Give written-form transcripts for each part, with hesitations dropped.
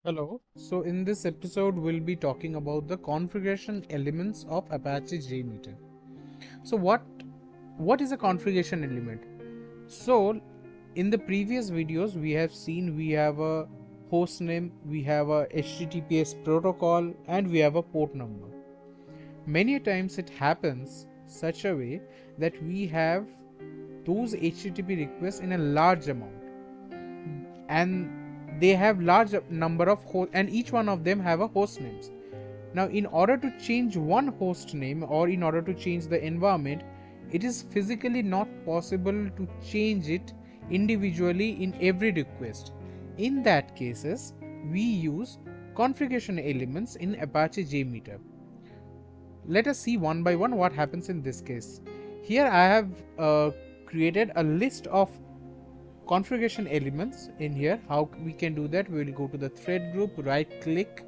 Hello. So in this episode, we'll be talking about the configuration elements of Apache JMeter. So what is a configuration element? So in the previous videos, we have seen we have a host name, we have a HTTPS protocol, and we have a port number. Many times it happens such a way that we have those HTTP requests in a large amount, and they have large number of hosts, and each one of them have a host names. Now in order to change one host name, or in order to change the environment, it is physically not possible to change it individually in every request. In that cases, we use configuration elements in Apache JMeter. Let us see one by one what happens in this case. Here I have created a list of configuration elements in here. How we can do that? We will go to the thread group, right click,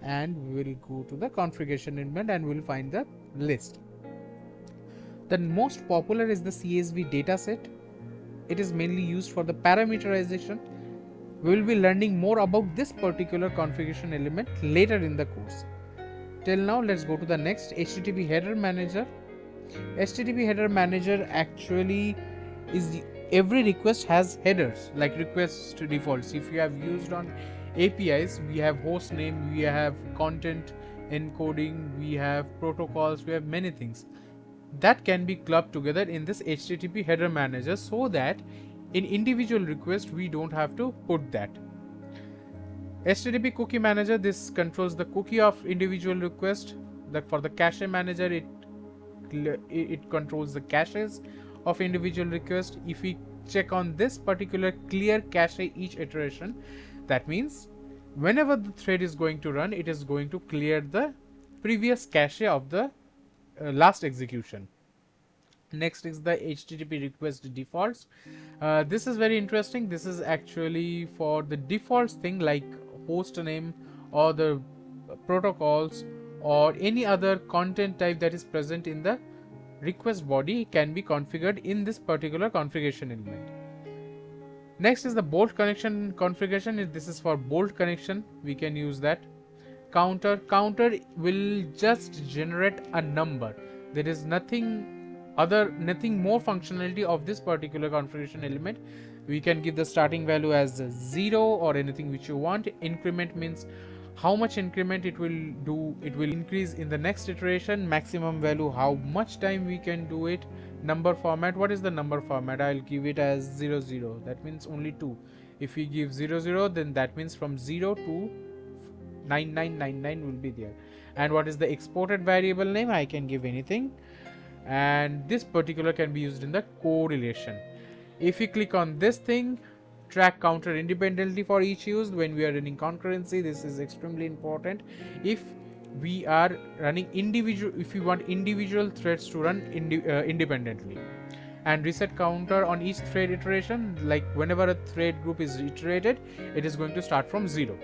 and we will go to the configuration element and we will find the list. The most popular is the CSV Data Set. It is mainly used for the parameterization. We will be learning more about this particular configuration element later in the course. Till now, let's go to the next, HTTP Header Manager. HTTP Header Manager actually is every request has headers like request defaults. If you have used on APIs, we have host name, we have content encoding, we have protocols, we have many things that can be clubbed together in this HTTP Header Manager, so that in individual request we don't have to put that. HTTP Cookie Manager, this controls the cookie of individual request. That for the Cache Manager, it controls the caches of individual request. If we check on this particular clear cache each iteration, that means whenever the thread is going to run, it is going to clear the previous cache of the last execution. Next is the HTTP Request Defaults. This is very interesting. This is actually for the defaults thing like host name or the protocols or any other content type that is present in the request body can be configured in this particular configuration element. Next is the bolt connection configuration. This is for bolt connection. We can use that. Counter will just generate a number. There is nothing more functionality of this particular configuration element. We can give the starting value as 0 or anything which you want. Increment means how much increment it will do. It will increase in the next iteration. Maximum value, how much time we can do it. Number format, what is the number format? I'll give it as 00. That means only 2. If we give 00, then that means from 0 to 9999 will be there. And what is the exported variable name? I can give anything, and this particular can be used in the correlation. If we click on this thing, track counter independently for each use. When we are running concurrency, this is extremely important. If we are running if we want individual threads to run independently. And reset counter on each thread iteration, like whenever a thread group is iterated, it is going to start from 0.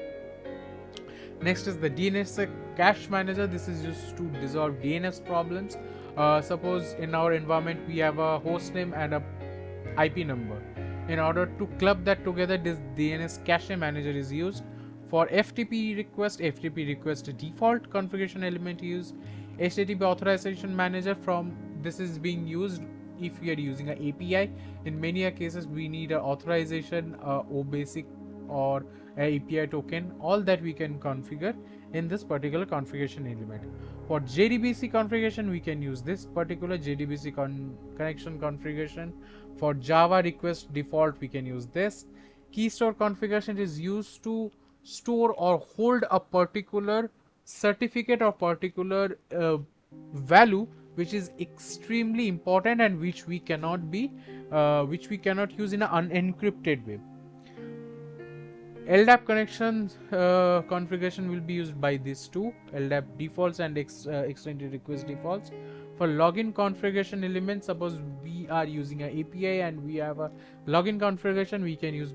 Next is the DNS Cache Manager. This is used to resolve DNS problems. Suppose in our environment we have a host name and a IP number. In order to club that together, this DNS Cache Manager is used. For FTP Request Default configuration element used. HTTP Authorization Manager, this is being used if we are using an API. In many cases we need an authorization, OBasic or a API token. All that we can configure in this particular configuration element. For JDBC configuration, we can use this particular JDBC connection configuration. For Java request default, we can use this. Keystore configuration is used to store or hold a particular certificate or particular value which is extremely important and which we cannot use in an unencrypted way. LDAP configuration will be used by these two, LDAP defaults and extended request defaults. For login configuration elements, suppose we are using an API and we have a login configuration, we can use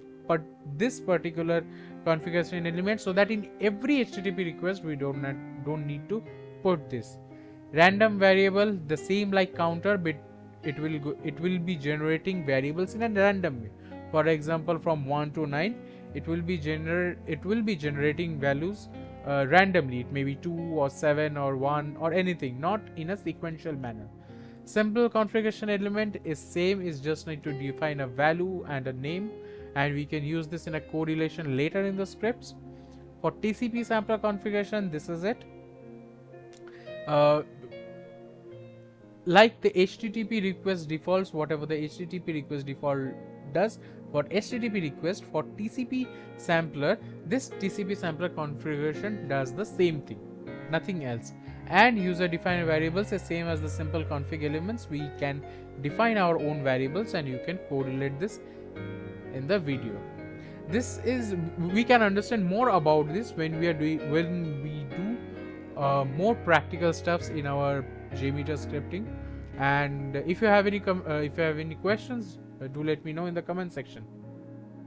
this particular configuration element, so that in every HTTP request we don't need to put this. Random variable, the same like counter, but it will be generating variables in a random way. For example, from 1 to 9, it will be generating values randomly. It may be 2 or 7 or 1 or anything, not in a sequential manner. Simple configuration element is same, is just need to define a value and a name, and we can use this in a correlation later in the scripts. For TCP sampler configuration, this is it. Like the HTTP request defaults, whatever the HTTP request default does for HTTP request, for TCP sampler, this TCP sampler configuration does the same thing, nothing else. And user defined variables is same as the simple config elements. We can define our own variables, and you can correlate this in the video. This is, we can understand more about this when we do more practical stuffs in our JMeter scripting. And if you have any questions, do let me know in the comment section.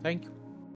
Thank you.